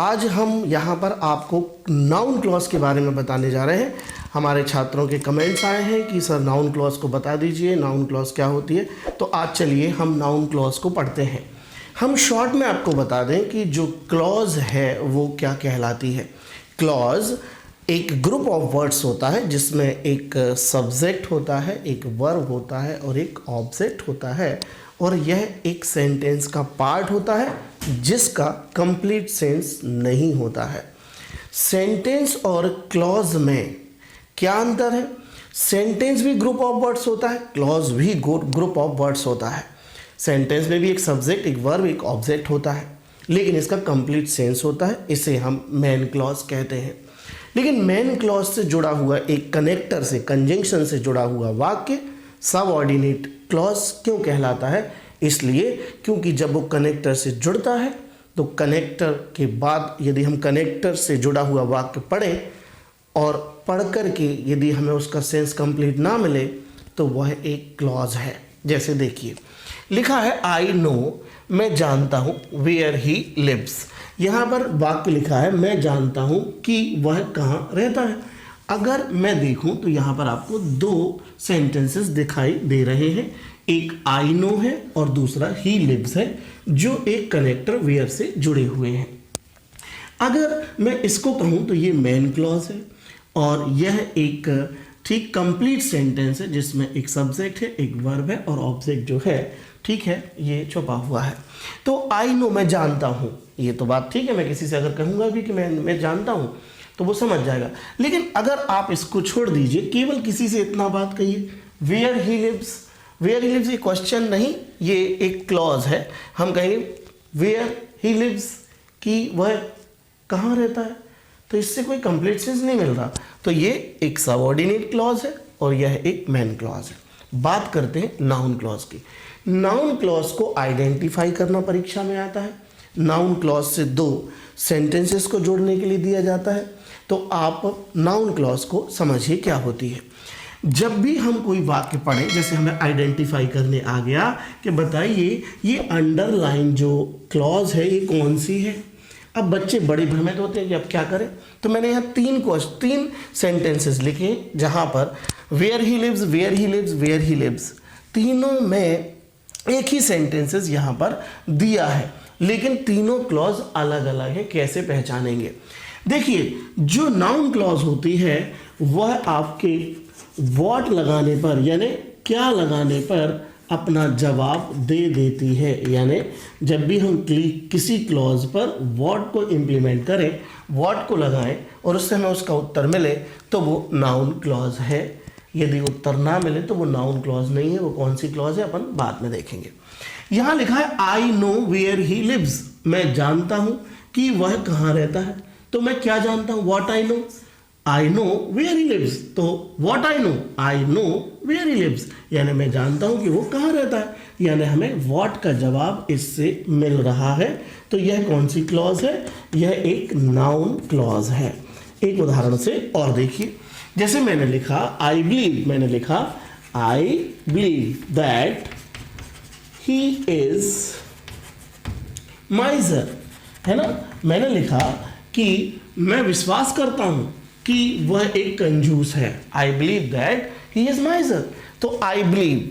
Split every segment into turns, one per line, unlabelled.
आज हम यहाँ पर आपको नाउन क्लॉज के बारे में बताने जा रहे हैं। हमारे छात्रों के कमेंट्स आए हैं कि सर नाउन क्लॉज को बता दीजिए, नाउन क्लॉज क्या होती है। तो आज चलिए हम नाउन क्लॉज को पढ़ते हैं। हम शॉर्ट में आपको बता दें कि जो क्लॉज है वो क्या कहलाती है। क्लॉज एक ग्रुप ऑफ वर्ड्स होता है जिसमें एक सब्जेक्ट होता है, एक वर्ब होता है और एक ऑब्जेक्ट होता है, और यह एक सेंटेंस का पार्ट होता है जिसका कंप्लीट सेंस नहीं होता है। सेंटेंस और क्लॉज में क्या अंतर है? सेंटेंस भी ग्रुप ऑफ वर्ड्स होता है, क्लॉज भी ग्रुप ऑफ वर्ड्स होता है। सेंटेंस में भी एक सब्जेक्ट, एक वर्ब, एक ऑब्जेक्ट होता है, लेकिन इसका कंप्लीट सेंस होता है। इसे हम मेन क्लॉज कहते हैं। लेकिन मेन क्लॉज से जुड़ा हुआ एक कनेक्टर से, कंजंक्शन से जुड़ा हुआ वाक्य सबऑर्डिनेट क्लॉज क्यों कहलाता है? इसलिए क्योंकि जब वो कनेक्टर से जुड़ता है तो कनेक्टर के बाद यदि हम कनेक्टर से जुड़ा हुआ वाक्य पढ़ें और पढ़ कर के यदि हमें उसका सेंस कंप्लीट ना मिले तो वह एक क्लॉज है। जैसे देखिए लिखा है आई नो, मैं जानता हूँ, वेयर ही लिव्स। यहाँ पर वाक्य लिखा है मैं जानता हूँ कि वह कहाँ रहता है। अगर मैं देखूँ तो यहाँ पर आपको दो सेंटेंसेस दिखाई दे रहे हैं, एक आई नो है और दूसरा ही लिव्स है, जो एक कनेक्टर वेयर से जुड़े हुए हैं। अगर मैं इसको कहूँ तो ये मेन क्लॉज है और यह एक ठीक कंप्लीट सेंटेंस है जिसमें एक सब्जेक्ट है, एक वर्ब है और ऑब्जेक्ट जो है ठीक है ये छुपा हुआ है। तो आई नो, मैं जानता हूँ, ये तो बात ठीक है। मैं किसी से अगर कहूँगा भी कि मैं जानता हूँ तो वो समझ जाएगा। लेकिन अगर आप इसको छोड़ दीजिए, केवल किसी से इतना बात कहिए where he lives. Where he lives ये क्वेश्चन नहीं, ये एक क्लॉज है। हम कहेंगे वेयर ही लिव्स कि वह कहाँ रहता है, तो इससे कोई कंप्लीट सेंस नहीं मिल रहा। तो ये एक सबऑर्डिनेट क्लॉज है और यह एक मेन क्लॉज है। बात करते हैं नाउन क्लॉज की। नाउन क्लॉज को आइडेंटिफाई करना परीक्षा में आता है। नाउन क्लॉज से दो सेंटेंसेस को जोड़ने के लिए दिया जाता है। तो आप नाउन क्लॉज को समझिए क्या होती है। जब भी हम कोई वाक्य पढ़ें, जैसे हमें आइडेंटिफाई करने आ गया कि बताइए ये अंडरलाइन जो क्लॉज है ये कौन सी है। अब बच्चे बड़े भ्रमित होते हैं कि अब क्या करें। तो मैंने यहाँ तीन सेंटेंसेस लिखे जहाँ पर where he lives, where he lives, where he lives, तीनों में एक ही सेंटेंसेस यहाँ पर दिया है, लेकिन तीनों क्लॉज अलग अलग है। कैसे पहचानेंगे? देखिए जो नाउन क्लॉज होती है वह आपके व्हाट लगाने पर, यानी क्या लगाने पर अपना जवाब दे देती है। यानी जब भी हम किसी क्लॉज पर व्हाट को इम्प्लीमेंट करें, व्हाट को लगाएं और उससे हमें उसका उत्तर मिले तो वो नाउन क्लॉज है। यदि उत्तर ना मिले तो वो नाउन क्लॉज नहीं है। वो कौन सी क्लॉज है अपन बाद में देखेंगे। यहाँ लिखा है I know where he lives, मैं जानता हूँ कि वह कहाँ रहता है। तो मैं क्या जानता हूँ? What I know, I know where he lives. तो what I know where he lives, यानी मैं जानता हूँ कि वो कहाँ रहता है। यानी हमें व्हाट का जवाब इससे मिल रहा है। तो यह कौन सी क्लॉज है? यह एक नाउन क्लॉज है। एक उदाहरण से और देखिए, जैसे मैंने लिखा आई बिलीव, मैंने लिखा I believe that he is माइजर, है ना। मैंने लिखा कि मैं विश्वास करता हूं कि वह एक कंजूस है। I believe that he is माइजर। तो आई बिलीव,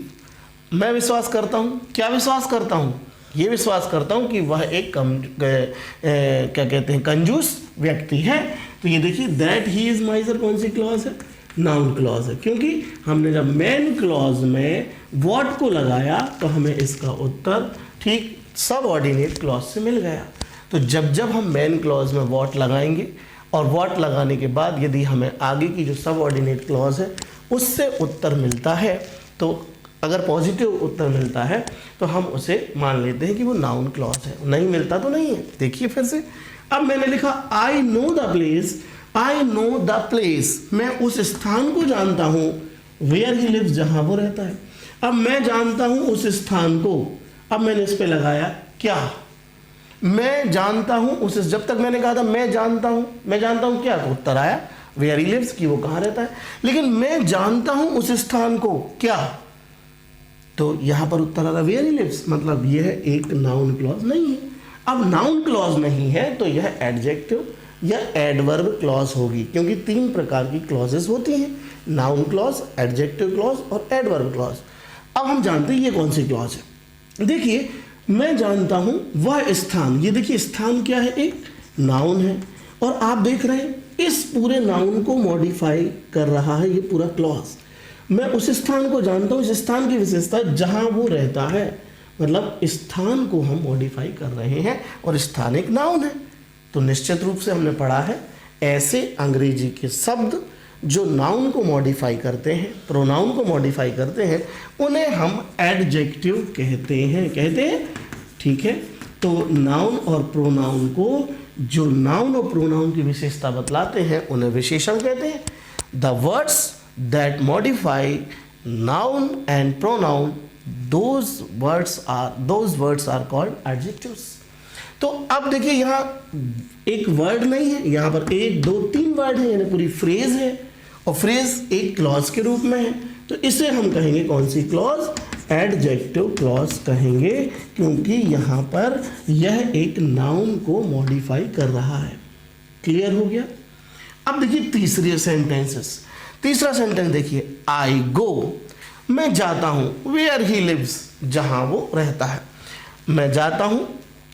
मैं विश्वास करता हूं। क्या विश्वास करता हूं? ये विश्वास करता हूं कि वह एक क्या कहते हैं, कंजूस व्यक्ति है। तो ये देखिए दैट ही इज माइजर कौन सी क्लॉज है? नाउन क्लॉज है, क्योंकि हमने जब मेन क्लॉज में व्हाट को लगाया तो हमें इसका उत्तर ठीक सबऑर्डिनेट क्लॉज से मिल गया। तो जब जब हम मेन क्लॉज में व्हाट लगाएंगे और व्हाट लगाने के बाद यदि हमें आगे की जो सबऑर्डिनेट क्लॉज है उससे उत्तर मिलता है, तो अगर पॉजिटिव उत्तर मिलता है तो हम उसे मान लेते हैं कि वो नाउन क्लॉज है। नहीं मिलता तो नहीं है। देखिए फिर से, अब मैंने लिखा I know the place, I know the place, मैं उस स्थान को जानता हूँ वेयर ही लिव्स, जहाँ वो रहता है। अब मैं जानता हूँ उस स्थान को, अब मैंने इस पे लगाया क्या? मैं जानता हूँ उस, जब तक मैंने कहा था मैं जानता हूँ क्या, तो उत्तर आया वेयर ही लिव्स कि वो कहाँ रहता है। लेकिन मैं जानता हूँ उस स्थान को क्या, तो यहाँ पर उत्तर आ रहा वेयर ही लिव्स, मतलब यह एक नाउन क्लॉज नहीं है। अब नाउन क्लॉज नहीं है तो यह एडजेक्टिव या एडवर्ब क्लॉज होगी, क्योंकि 3 प्रकार की क्लॉजेस होती हैं, नाउन क्लॉज, एडजेक्टिव क्लॉज और एडवर्ब क्लॉज। अब हम जानते हैं ये कौन सी क्लॉज है। देखिए मैं जानता हूं वह स्थान, ये देखिए स्थान क्या है, एक नाउन है, और आप देख रहे हैं इस पूरे नाउन को मॉडिफाई कर रहा है ये पूरा क्लॉज। मैं उस स्थान को जानता हूं, इस स्थान की विशेषता जहां वो रहता है, मतलब स्थान को हम मॉडिफाई कर रहे हैं और स्थान एक नाउन है। तो निश्चित रूप से हमने पढ़ा है ऐसे अंग्रेजी के शब्द जो नाउन को मॉडिफाई करते हैं, प्रोनाउन को मॉडिफाई करते हैं, उन्हें हम एडजेक्टिव कहते हैं, ठीक है। तो नाउन और प्रोनाउन को, जो नाउन और प्रोनाउन की विशेषता बतलाते हैं, उन्हें विशेषण कहते हैं। The words that modify noun and pronoun, those words are called adjectives। तो अब देखिए यहाँ एक वर्ड नहीं है, यहाँ पर 1 2 3 वर्ड है, यानी पूरी फ्रेज है, और फ्रेज एक क्लॉज के रूप में है। तो इसे हम कहेंगे कौन सी क्लॉज, एडजेक्टिव क्लॉज कहेंगे, क्योंकि यहाँ पर यह एक नाउन को मॉडिफाई कर रहा है। क्लियर हो गया। अब देखिए तीसरा सेंटेंस देखिए, आई गो, मैं जाता हूँ, वेयर ही लिव्स, जहाँ वो रहता है। मैं जाता हूँ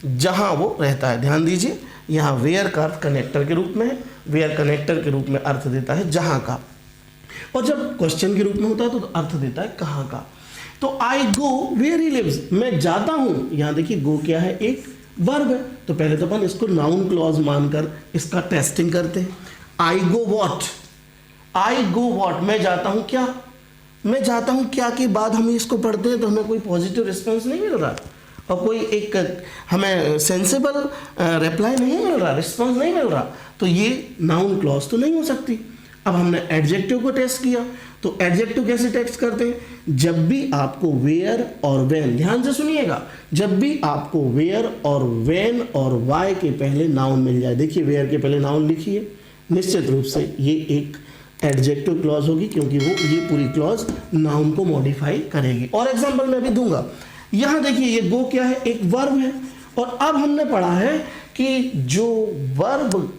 जहाँ वो रहता है। ध्यान दीजिए यहाँ वेयर का अर्थ कनेक्टर के रूप में है, वेयर कनेक्टर के रूप में अर्थ देता है जहाँ का, और जब क्वेश्चन के रूप में होता है तो अर्थ देता है कहाँ का। तो आई गो वेयर ही लिव्स, मैं जाता हूँ, यहाँ देखिए गो क्या है, एक वर्ब है। तो पहले तो अपन इसको नाउन क्लॉज मानकर इसका टेस्टिंग करते हैं। आई go what, I go what, मैं जाता हूँ क्या, मैं जाता हूँ क्या के बाद हम इसको पढ़ते हैं तो हमें कोई पॉजिटिव रिस्पॉन्स नहीं मिल रहा, और कोई एक हमें सेंसिबल रिप्लाई नहीं मिल रहा, रिस्पॉन्स नहीं मिल रहा, तो ये नाउन क्लॉज तो नहीं हो सकती। अब हमने एडजेक्टिव को टेस्ट किया, तो एडजेक्टिव कैसे टेस्ट करते हैं, जब भी आपको वेयर और व्हेन, ध्यान से सुनिएगा, जब भी आपको वेयर और व्हेन और वाई के पहले नाउन मिल जाए, देखिए वेयर के पहले नाउन लिखिए, निश्चित रूप से ये एक एडजेक्टिव क्लॉज होगी, क्योंकि वो ये पूरी क्लॉज नाउन को मॉडिफाई करेगी। और एग्जांपल मैं भी दूंगा, यहाँ देखिए ये गो क्या है, एक वर्ब है, और अब हमने पढ़ा है कि जो वर्ब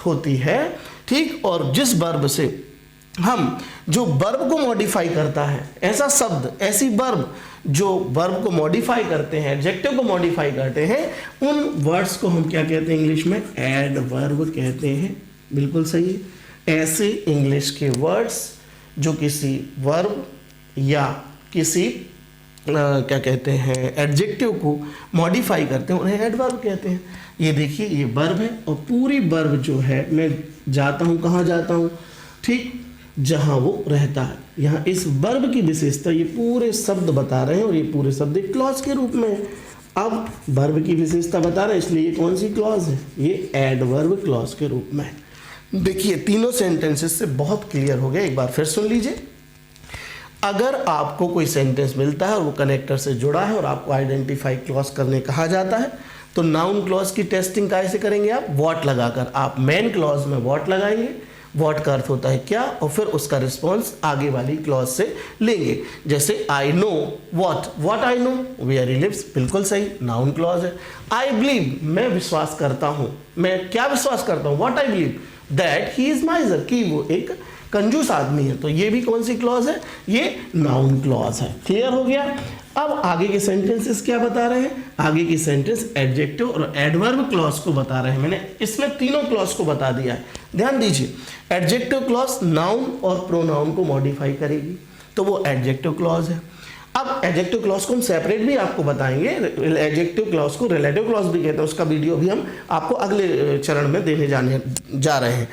होती है, ठीक, और जिस वर्ब से हम जो वर्ब को मॉडिफाई करता है, ऐसा शब्द, ऐसी वर्ब जो वर्ब को मॉडिफाई करते हैं, एडजेक्टिव को मॉडिफाई करते हैं, उन वर्ड्स को हम क्या कहते हैं इंग्लिश में, एडवर्ब कहते हैं। बिल्कुल सही है। ऐसे इंग्लिश के वर्ड्स जो किसी वर्ब या किसी क्या कहते हैं एडजेक्टिव को मॉडिफाई करते हैं, उन्हें एडवर्ब कहते हैं। ये देखिए ये वर्ब है, और पूरी वर्ब जो है, मैं जाता हूँ, कहाँ जाता हूँ, ठीक, जहाँ वो रहता है। यहाँ इस वर्ब की विशेषता ये पूरे शब्द बता रहे हैं, और ये पूरे शब्द एक क्लॉज के रूप में है। अब वर्ब की विशेषता बता रहे हैं, इसलिए ये कौन सी क्लॉज है, ये एडवर्ब क्लॉज के रूप में है। देखिए तीनों सेंटेंसेस से बहुत क्लियर हो गया, एक बार फिर सुन लीजिए। अगर आपको कोई सेंटेंस मिलता है और वो कनेक्टर से जुड़ा है और आपको आइडेंटिफाई क्लॉज करने कहा जाता है, तो नाउन क्लॉज की टेस्टिंग कैसे करेंगे आप, व्हाट लगाकर। आप मेन क्लॉज में व्हाट लगाएंगे, व्हाट का अर्थ होता है क्या, और फिर उसका रिस्पॉन्स आगे वाली क्लॉज से लेंगे। जैसे I know what, what I know, where he lives, बिल्कुल सही, नाउन क्लॉज है। आई बिलीव, मैं विश्वास करता हूँ, मैं क्या विश्वास करता हूँ, what I believe that he is माइजर, कि वो एक कंजूस आदमी है, तो ये भी कौन सी क्लॉज है, ये नाउन क्लॉज है। क्लियर हो गया। अब आगे के सेंटेंसेस क्या बता रहे हैं, आगे की सेंटेंस एडजेक्टिव और एडवर्ब क्लॉज को बता रहे हैं। मैंने इसमें तीनों क्लॉज को बता दिया है, ध्यान दीजिए। एडजेक्टिव क्लॉज नाउन और प्रोनाउन को मॉडिफाई करेगी, तो वो एडजेक्टिव क्लॉज है। अब एडजेक्टिव क्लॉज को हम सेपरेट भी आपको बताएंगे, एडजेक्टिव क्लॉज को रिलेटिव क्लॉज भी कहते हैं, उसका वीडियो भी हम आपको अगले चरण में देने जा रहे हैं।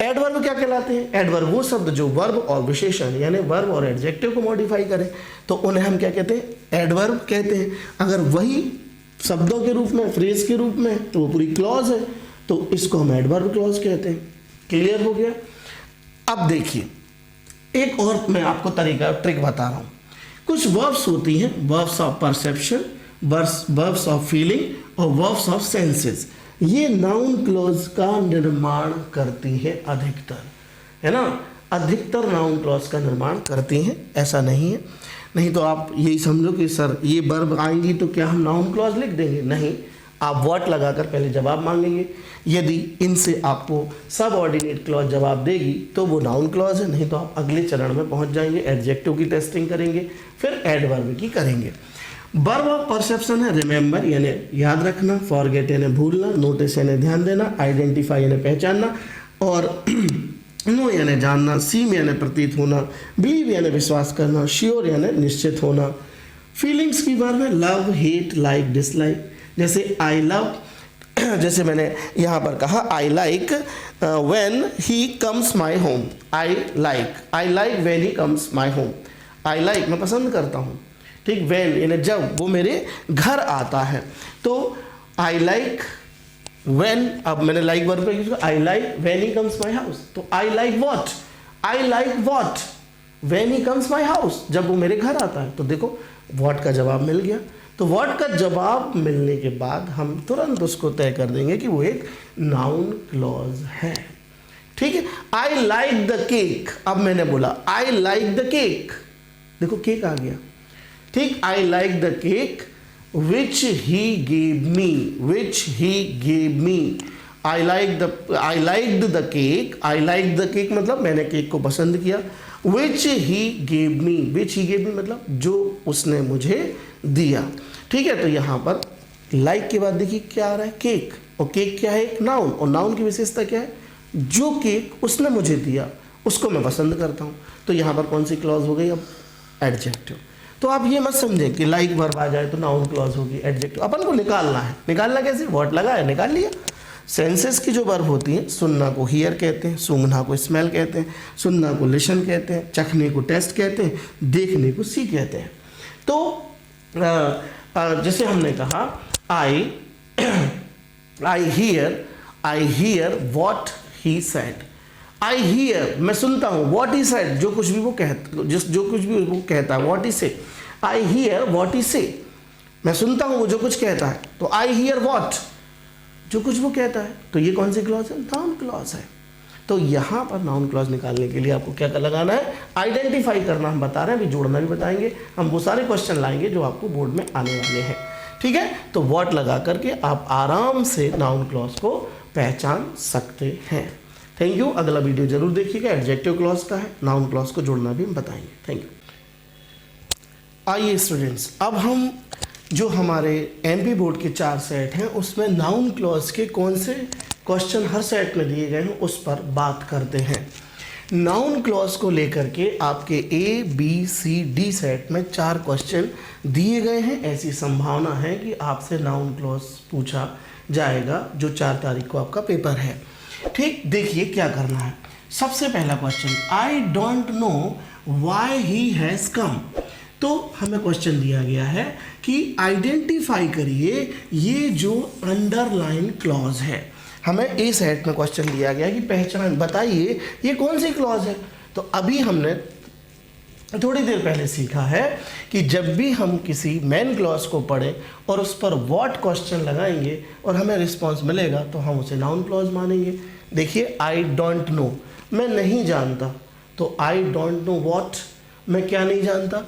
एडवर्ब क्या कहलाते हैं, एडवर्ब वो शब्द जो वर्ब और विशेषण यानी वर्ब और एडजेक्टिव को मॉडिफाई करें, तो उन्हें हम क्या कहते हैं, एडवर्ब कहते हैं। अगर वही शब्दों के रूप में, फ्रेज के रूप में, तो वो पूरी क्लॉज है, तो इसको हम एडवर्ब क्लॉज कहते हैं। क्लियर हो गया। अब देखिए एक और मैं आपको तरीका, ट्रिक बता रहा हूँ। कुछ वर्ब्स होती हैं, verbs of perception, verbs of feeling और वर्ब्स ऑफ सेंसेस, ये नाउन क्लॉज का निर्माण करती है अधिकतर, है ना, अधिकतर नाउन क्लॉज का निर्माण करती हैं। ऐसा नहीं है, नहीं तो आप यही समझो कि सर ये वर्ब आएंगी तो क्या हम नाउन क्लॉज लिख देंगे, नहीं, आप व्हाट लगाकर पहले जवाब मांगेंगे। यदि इनसे आपको सबऑर्डिनेट क्लॉज जवाब देगी तो वो नाउन क्लॉज है, नहीं तो आप अगले चरण में पहुंच जाएंगे, एडजेक्टिव की टेस्टिंग करेंगे, फिर एडवर्ब की करेंगे। वर्ब ऑफ परसेप्शन है रिमेंबर यानी याद रखना, फॉरगेट यानी भूलना, नोटिस यानी ध्यान देना, आइडेंटिफाई यानी पहचानना, और नो यानी जानना, सीम यानी प्रतीत होना, बिलीव यानी विश्वास करना, श्योर यानी निश्चित होना। फीलिंग्स की वर्ब है लव, हेट, लाइक, डिसलाइक। जैसे आई लव, जैसे मैंने यहाँ पर कहा आई like when he comes my home, I like when he comes my home. I like मैं पसंद करता हूँ, ठीक, व्हेन यानी जब वो मेरे घर आता है। तो आई लाइक व्हेन, अब मैंने लाइक वर्ब पे यूज किया, I like when he comes my house, तो I like what when he comes my house, जब वो मेरे घर आता है। तो देखो व्हाट का जवाब मिल गया। तो व्हाट का जवाब मिलने के बाद हम तुरंत उसको तय कर देंगे कि वो एक नाउन क्लॉज है, ठीक है। आई लाइक द केक, अब मैंने बोला आई लाइक द केक, देखो केक आ गया, ठीक। I like the cake which he gave me, I liked the cake मतलब मैंने केक को पसंद किया, which he gave me मतलब जो उसने मुझे दिया, ठीक है। तो यहाँ पर लाइक के बाद देखिए क्या आ रहा है, केक, और केक क्या है, एक नाउन, और नाउन की विशेषता क्या है, जो केक उसने मुझे दिया उसको मैं पसंद करता हूँ। तो यहाँ पर कौन सी क्लॉज हो गई, अब एडजेक्टिव। तो आप ये मत समझें कि लाइक वर्ब आ जाए तो नाउन क्लॉज होगी, एडजेक्टिव अपन को निकालना है। निकालना कैसे, व्हाट लगाया निकाल लिया। सेंसेस की जो वर्ब होती हैं, सुनना को हियर कहते हैं, सूंघना को स्मेल कहते हैं, सुनना को लिसन कहते हैं, चखने को टेस्ट कहते हैं, देखने को सी कहते हैं। तो जैसे हमने कहा I hear what he said, I hear मैं सुनता हूँ, व्हाट ही सेड जो कुछ भी वो कहता है, व्हाट ही से, आई हियर व्हाट ही से, मैं सुनता हूँ वो जो कुछ कहता है, तो आई हियर व्हाट जो कुछ वो कहता है। तो ये कौन सी क्लॉज है, नाउन क्लॉज है। तो यहाँ पर नाउन क्लॉज निकालने के लिए आपको क्या लगाना है, आइडेंटिफाई करना हम बता रहे हैं, अभी जोड़ना भी बताएंगे, हम वो सारे क्वेश्चन लाएंगे जो आपको बोर्ड में आने वाले हैं, ठीक है। तो व्हाट लगा करके आप आराम से नाउन क्लॉज को पहचान सकते हैं। Thank you. अगला वीडियो जरूर देखिएगा, एडजेक्टिव क्लॉज का है, नाउन क्लॉज को जोड़ना भी हम बताएंगे। Thank you. आइए स्टूडेंट्स, अब हम जो हमारे एमपी बोर्ड के 4 सेट हैं उसमें नाउन क्लॉज के कौन से क्वेश्चन हर सेट में दिए गए हैं उस पर बात करते हैं। नाउन क्लॉज को लेकर के आपके A B C D set में 4 क्वेश्चन दिए गए हैं। ऐसी संभावना है कि आपसे नाउन क्लॉज पूछा जाएगा जो 4 तारीख को आपका पेपर है, ठीक। देखिए क्या करना है। सबसे पहला question, I don't know why he has come. तो हमें क्वेश्चन दिया गया है कि आइडेंटिफाई करिए ये जो अंडरलाइन क्लॉज है। हमें ए सेट में क्वेश्चन दिया गया है कि पहचान बताइए ये कौन सी क्लॉज है। तो अभी हमने थोड़ी देर पहले सीखा है कि जब भी हम किसी मेन क्लॉज को पढ़ें और उस पर व्हाट क्वेश्चन लगाएंगे और हमें रिस्पॉन्स मिलेगा तो हम उसे नाउन क्लॉज मानेंगे। देखिए आई डोंट नो, मैं नहीं जानता, तो आई डोंट नो व्हाट, मैं क्या नहीं जानता,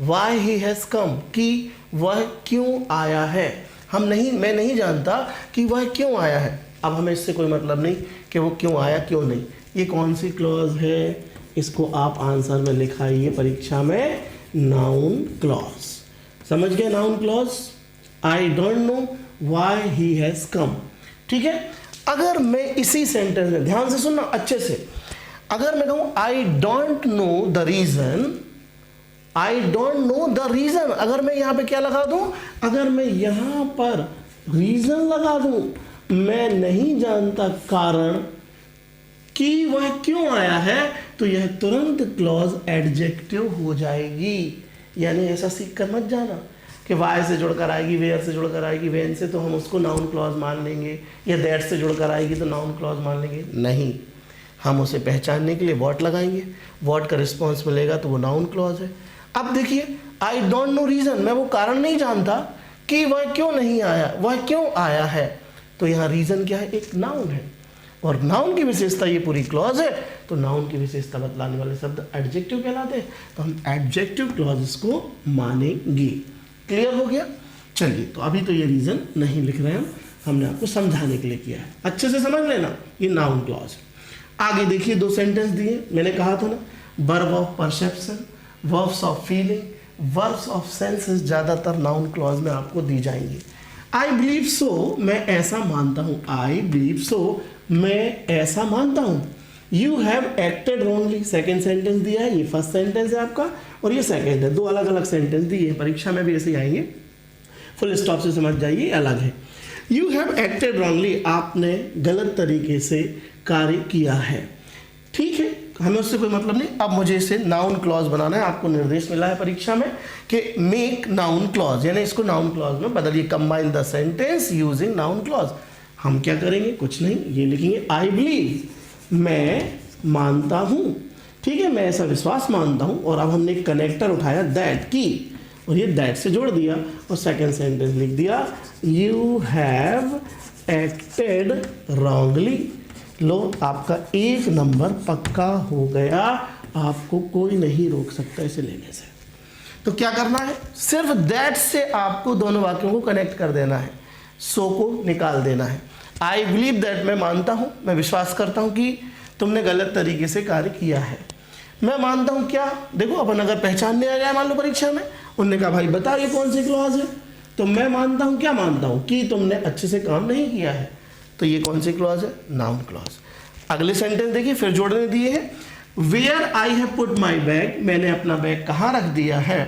वाई ही हैज़ कम कि वह क्यों आया है, मैं नहीं जानता कि वह क्यों आया है। अब हमें इससे कोई मतलब नहीं कि वो क्यों आया क्यों नहीं। ये कौन सी क्लॉज है, इसको आप आंसर में लिखाइए परीक्षा में, नाउन क्लॉज। समझ गए noun clause, I don't know why he has come, ठीक है। अगर मैं इसी सेंटेंस में, ध्यान से सुनना अच्छे से, अगर मैं कहूँ आई don't know the reason, I don't know the reason, अगर मैं यहाँ पे क्या लगा दूँ, अगर मैं यहाँ पर रीज़न लगा दूँ, मैं नहीं जानता कारण कि वह क्यों आया है, तो यह तुरंत क्लॉज एडजेक्टिव हो जाएगी। यानी ऐसा सीख कर मत जाना कि वाई से जुड़कर आएगी, वेयर से जुड़कर आएगी, वेन से तो हम उसको नाउन क्लॉज मान लेंगे, या दैट से जुड़कर आएगी तो नाउन क्लॉज मान लेंगे। नहीं, हम उसे पहचानने के लिए व्हाट लगाएंगे, व्हाट का रिस्पॉन्स मिलेगा तो वो नाउन क्लॉज है। अब देखिए आई डोंट नो रीज़न, मैं वो कारण नहीं जानता कि वह क्यों नहीं आया, वह क्यों आया है, तो यहाँ रीज़न क्या है, एक नाउन है, और नाउन की विशेषता ये पूरी क्लॉज है, तो नाउन की विशेषता बतलाने वाले शब्द एडजेक्टिव कहलाते हैं, तो हम एडजेक्टिव क्लॉज को मानेंगे। क्लियर हो गया। चलिए, तो अभी तो ये रीज़न नहीं लिख रहे हैं, हमने आपको समझाने के लिए किया है, अच्छे से समझ लेना। ये नाउन क्लॉज। आगे देखिए 2 सेंटेंस दिए, मैंने कहा था ना, verb of perception, verbs of feeling, verbs of senses ज़्यादातर नाउन क्लॉज में आपको दी जाएंगी। आई बिलीव सो, मैं ऐसा मानता हूँ। आई बिलीव सो, मैं ऐसा मानता हूँ। You have acted wrongly, second sentence दिया है, ये फर्स्ट सेंटेंस है आपका और ये सेकेंड है, 2 अलग अलग सेंटेंस दिए हैं, परीक्षा में भी ऐसे ही आएंगे, फुल स्टॉप से समझ जाइए, अलग है। यू हैव एक्टेड रॉन्गली, आपने गलत तरीके से कार्य किया है। ठीक है, हमें उससे कोई मतलब नहीं। अब मुझे इसे नाउन क्लॉज बनाना है, आपको निर्देश मिला है परीक्षा में कि मेक नाउन क्लॉज, यानी इसको नाउन क्लॉज में बदलिए, combine the sentence using noun clause. हम क्या करेंगे, कुछ नहीं, ये लिखेंगे आई बिलीव, मैं मानता हूँ। ठीक है, मैं ऐसा विश्वास मानता हूँ, और अब हमने एक कनेक्टर उठाया दैट की, और ये दैट से जोड़ दिया और सेकंड सेंटेंस लिख दिया, यू हैव एक्टेड रॉन्गली। लो, आपका 1 नंबर पक्का हो गया, आपको कोई नहीं रोक सकता इसे लेने से। तो क्या करना है, सिर्फ दैट से आपको दोनों वाक्यों को कनेक्ट कर देना है, सो को निकाल देना है। आई बिलीव दैट, मैं मानता हूँ, मैं विश्वास करता हूँ कि तुमने गलत तरीके से कार्य किया है। मैं मानता हूँ क्या, देखो अपन अगर पहचानने आ जाए मान लो परीक्षा में, उनने कहा भाई बता ये कौन सी क्लॉज है, तो मैं मानता हूँ, क्या मानता हूँ, कि तुमने अच्छे से काम नहीं किया है, तो ये कौन सी क्लॉज है, नाउन क्लॉज। अगले सेंटेंस देखिए, फिर जोड़ने दिए हैं, where I have put my bag, मैंने अपना बैग कहाँ रख दिया है।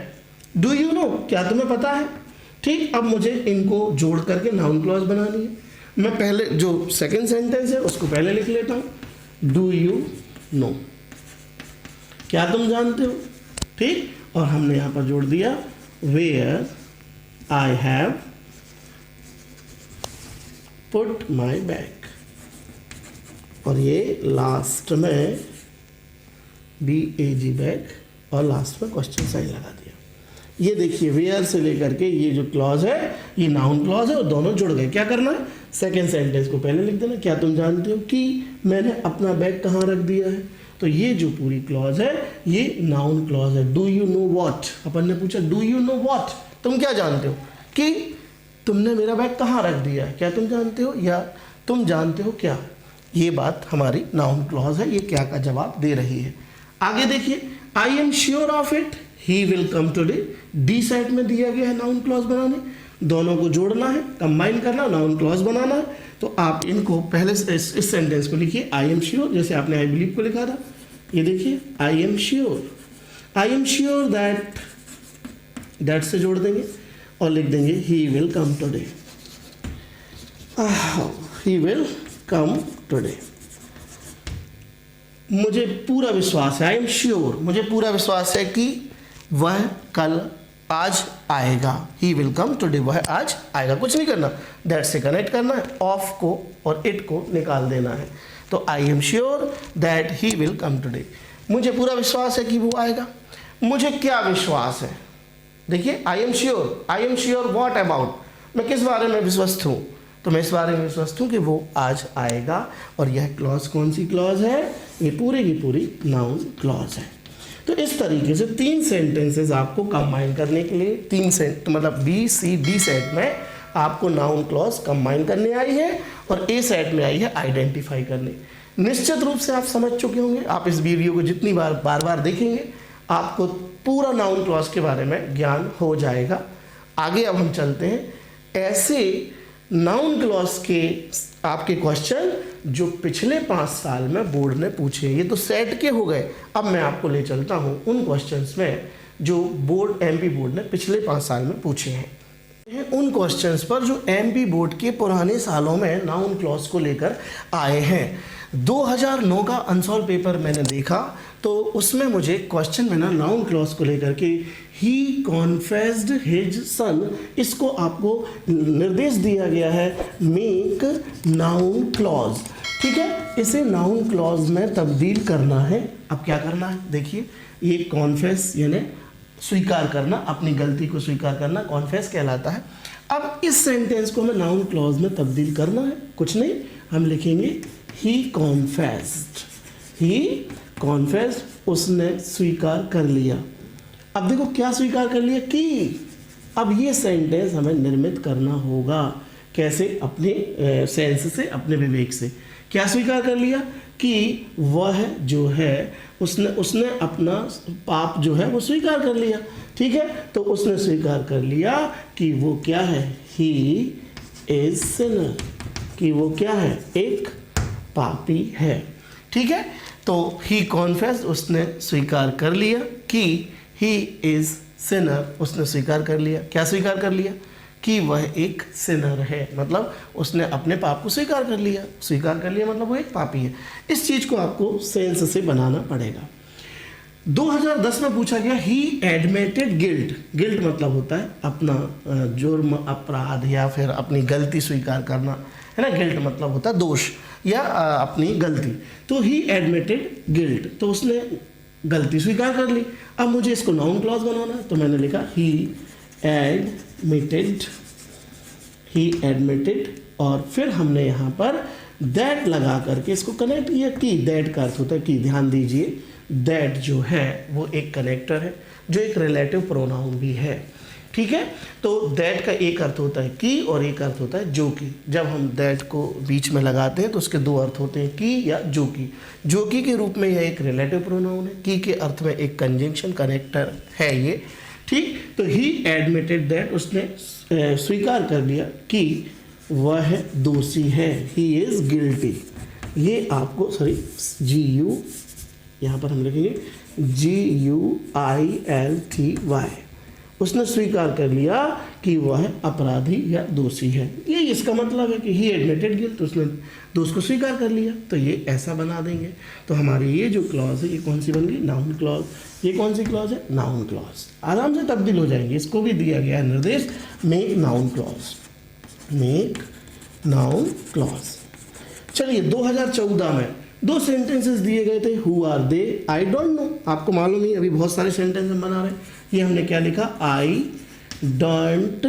डू यू नो, क्या तुम्हें पता है। ठीक, अब मुझे इनको जोड़ करके नाउन क्लॉज बनानी है। मैं पहले जो सेकंड सेंटेंस है उसको पहले लिख लेता हूँ, डू यू नो, क्या तुम जानते हो। ठीक, और हमने यहाँ पर जोड़ दिया where I have put my bag, और ये लास्ट में BAG बैग, और लास्ट में क्वेश्चन साइन लगा दिया। ये देखिए, वेयर से लेकर के ये जो क्लॉज है ये नाउन क्लॉज है, और दोनों जुड़ गए। क्या करना है, सेकेंड सेंटेंस को पहले लिख देना, क्या तुम जानते हो कि मैंने अपना बैग कहाँ रख दिया है। तो ये जो पूरी क्लॉज है ये नाउन क्लॉज है। डू यू नो व्हाट, अपन ने पूछा डू यू नो व्हाट, तुम क्या जानते हो, कि तुमने मेरा बैग कहाँ रख दिया है, क्या तुम जानते हो, या तुम जानते हो क्या। ये बात हमारी नाउन क्लॉज है, ये क्या का जवाब दे रही है। आगे देखिए, I am sure of it, he will come today, D set में दिया गया है नाउन क्लॉज बनाने, दोनों को जोड़ना है, कंबाइन करना, नाउन क्लॉज बनाना है। तो आप इनको पहले इस सेंटेंस को लिखिए, आई एम श्योर, जैसे आपने आई बिलीव को लिखा था, ये देखिए आई एम श्योर दैट से जोड़ देंगे और लिख देंगे he will come today, he will come today. मुझे पूरा विश्वास है, आई एम श्योर, मुझे पूरा विश्वास है कि वह आज आएगा, ही विल कम टुडे, वह आज आएगा। कुछ नहीं करना, दैट से कनेक्ट करना है, ऑफ को और इट को निकाल देना है। तो I am sure that he will come today, मुझे पूरा विश्वास है कि वो आएगा। मुझे क्या विश्वास है, देखिए I am sure what about, मैं किस बारे में विश्वस्त हूँ, तो मैं इस बारे में विश्वस्त हूँ कि वो आज आएगा। और यह क्लॉज कौन सी क्लॉज है, ये पूरी की पूरी नाउन क्लॉज है। तो इस तरीके से 3 सेंटेंसेस आपको कंबाइन करने के लिए, 3 मतलब BCD सेट में आपको नाउन क्लॉज कंबाइन करने आई है, और A सेट में आई है आइडेंटिफाई करने। निश्चित रूप से आप समझ चुके होंगे, आप इस वीडियो को जितनी बार बार देखेंगे आपको पूरा नाउन क्लॉज के बारे में ज्ञान हो जाएगा। आगे अब हम चलते हैं, ऐसे नाउन क्लॉज के आपके क्वेश्चन जो पिछले 5 साल में बोर्ड ने पूछे, ये तो सेट के हो गए। अब मैं आपको ले चलता हूँ उन क्वेश्चंस में जो बोर्ड MP बोर्ड ने पिछले 5 साल में पूछे हैं, उन क्वेश्चंस पर जो MP बोर्ड के पुराने सालों में नाउन क्लॉज को लेकर आए हैं। 2009 का अनसॉल्व पेपर मैंने देखा, तो उसमें मुझे क्वेश्चन में ना नाउन क्लॉज को लेकर के ही कॉन्फेस्ड हिज सन, इसको आपको निर्देश दिया गया है मेक नाउन क्लॉज। ठीक है, इसे नाउन क्लॉज में तब्दील करना है। अब क्या करना है, देखिए, ये कॉन्फेस यानी स्वीकार करना, अपनी गलती को स्वीकार करना कॉन्फेस कहलाता है। अब इस सेंटेंस को हमें नाउन क्लॉज में तब्दील करना है, कुछ नहीं, हम लिखेंगे ही कॉन्फेस्ड, उसने स्वीकार कर लिया। अब देखो क्या स्वीकार कर लिया, कि अब ये सेंटेंस हमें निर्मित करना होगा। कैसे? अपने सेंस से, अपने विवेक से। क्या स्वीकार कर लिया? कि वह जो है उसने अपना पाप जो है वो स्वीकार कर लिया। ठीक है, तो उसने स्वीकार कर लिया कि वो क्या है? ही इज सिनर, कि वो क्या है? एक पापी है। ठीक है, तो ही कॉन्फेस्ड, उसने स्वीकार कर लिया कि ही इज सिनर, उसने स्वीकार कर लिया। क्या स्वीकार कर लिया? कि वह एक सिनर है, मतलब उसने अपने पाप को स्वीकार कर लिया। स्वीकार कर लिया मतलब वो एक पापी है। इस चीज़ को आपको सेंस से बनाना पड़ेगा। 2010 में पूछा गया ही एडमिटेड गिल्ट। गिल्ट मतलब होता है अपना जुर्म, अपराध या फिर अपनी गलती स्वीकार करना, है ना। गिल्ट मतलब होता है दोष या अपनी गलती। तो ही एडमिटेड गिल्ट, तो उसने गलती स्वीकार कर ली। अब मुझे इसको नाउन क्लॉज बनाना है, तो मैंने लिखा ही एडमिटेड और फिर हमने यहाँ पर दैट लगा करके इसको कनेक्ट किया। कि दैट का अर्थ होता है कि, ध्यान दीजिए, दैट जो है वो एक कनेक्टर है जो एक रिलेटिव प्रोनाउन भी है। ठीक है, तो दैट का एक अर्थ होता है कि और एक अर्थ होता है जो कि। जब हम दैट को बीच में लगाते हैं तो उसके दो अर्थ होते हैं, कि या जो कि। जो कि के रूप में यह एक रिलेटिव प्रोनाउन है, कि के अर्थ में एक कंजंक्शन कनेक्टर है ये। ठीक, तो ही एडमिटेड दैट, उसने स्वीकार कर लिया कि वह दोषी है। He is guilty. ये आपको GU, यहाँ पर हम लिखेंगे GUILTY। उसने स्वीकार कर लिया कि वह अपराधी या दोषी है। ये इसका मतलब है कि ही एडमिटेड गिल्ट, उसने दोष को स्वीकार कर लिया। तो ये ऐसा बना देंगे। तो हमारी ये जो क्लॉज है ये कौन सी बन गई? Noun clause. ये कौन सी क्लॉज है? Noun clause. आराम से तब्दील हो जाएंगे। इसको भी दिया गया है निर्देश, make noun clause, make noun clause. चलिए 2014 में 2 सेंटेंसेस दिए गए थे, who are they, I don't know. आपको मालूम ही, अभी बहुत सारे सेंटेंस हम बना रहे हैं। ये हमने क्या लिखा? आई डोंट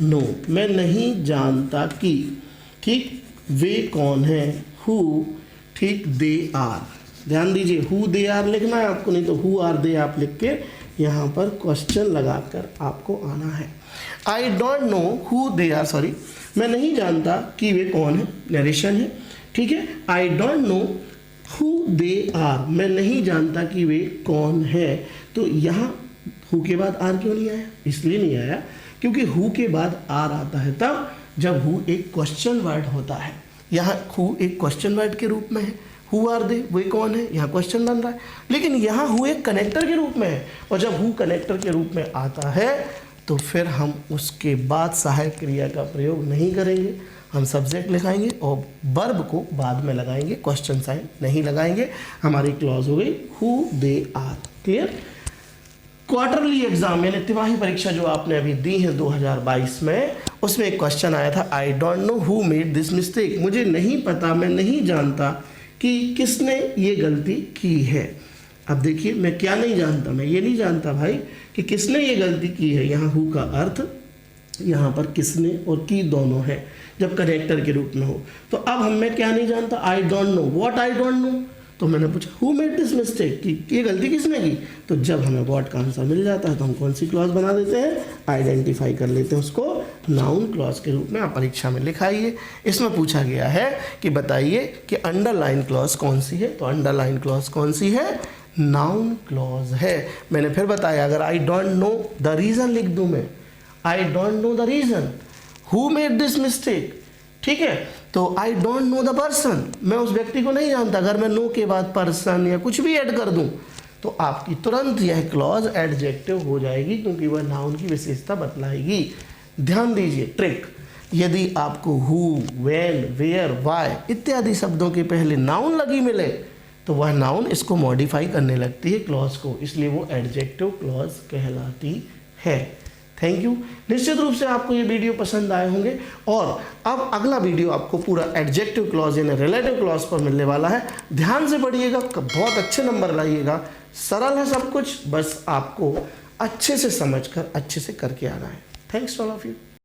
नो, मैं नहीं जानता कि। ठीक, वे कौन है? हु। ठीक, दे आर। ध्यान दीजिए, हु दे आर लिखना है आपको, नहीं तो हु आर दे आप लिख के यहाँ पर क्वेश्चन लगाकर आपको आना है। I don't know who they are, मैं नहीं जानता कि वे कौन है। नरेशन है। ठीक है, I don't know who they are, मैं नहीं जानता कि वे कौन है। तो यहाँ हु के बाद आर क्यों नहीं आया? इसलिए नहीं आया क्योंकि हु के बाद आर आता है तब जब हु एक क्वेश्चन वर्ड होता है। यहाँ हु एक क्वेश्चन वर्ड के रूप में है। हु आर दे, वे कौन है, यहाँ क्वेश्चन बन रहा है। लेकिन यहाँ हु एक कनेक्टर के रूप में है, और जब हु कनेक्टर के रूप में आता है तो फिर हम उसके बाद सहायक क्रिया का प्रयोग नहीं करेंगे। हम सब्जेक्ट लिखाएंगे और वर्ब को बाद में लगाएंगे, क्वेश्चन साइन नहीं लगाएंगे। हमारी क्लॉज हो गई who they are. Clear? Quarterly exam यानी तिमाही परीक्षा जो आपने अभी दी है 2022 में, उसमें एक क्वेश्चन आया था, आई don't know who made this mistake. मुझे नहीं पता, मैं नहीं जानता कि किसने ये गलती की है। अब देखिए, मैं क्या नहीं जानता? मैं ये नहीं जानता भाई कि किसने ये गलती की है। यहाँ हु का अर्थ यहाँ पर किसने और की दोनों है जब कनेक्टर के रूप में हो। तो अब मैं क्या नहीं जानता? आई don't no. What I don't no? तो मैंने पूछा हु मेड दिस मिस्टेक, कि ये गलती किसने की। तो जब हमें व्हाट का आंसर मिल जाता है तो हम कौन सी क्लॉज बना देते हैं? आइडेंटिफाई कर लेते हैं उसको नाउन क्लॉज के रूप में। आप परीक्षा में लिखाइए। इसमें पूछा गया है कि बताइए कि अंडरलाइन क्लॉज कौन सी है। तो अंडरलाइन क्लॉज कौन सी है? नाउन क्लॉज है। मैंने फिर बताया, अगर आई डोंट नो द रीज़न लिख दूँ मैं, आई don't know the reason, who made this mistake. ठीक है, तो आई डोंट नो द पर्सन, मैं उस व्यक्ति को नहीं जानता। अगर मैं नो के बाद पर्सन या कुछ भी ऐड कर दूं तो आपकी तुरंत यह क्लॉज एडजेक्टिव हो जाएगी, क्योंकि वह नाउन की विशेषता बतलाएगी। ध्यान दीजिए ट्रिक, यदि आपको हु, व्हेन, वेयर, व्हाई इत्यादि शब्दों के पहले नाउन लगी मिले तो वह नाउन इसको मॉडिफाई करने लगती है क्लॉज को, इसलिए वो एडजेक्टिव क्लॉज कहलाती है। Thank you. निश्चित रूप से आपको ये वीडियो पसंद आए होंगे, और अब अगला वीडियो आपको पूरा एडजेक्टिव क्लॉज यानी रिलेटिव क्लॉज पर मिलने वाला है। ध्यान से पढ़िएगा, बहुत अच्छे नंबर लाइएगा। सरल है सब कुछ, बस आपको अच्छे से समझकर अच्छे से करके आना है। Thanks all of you.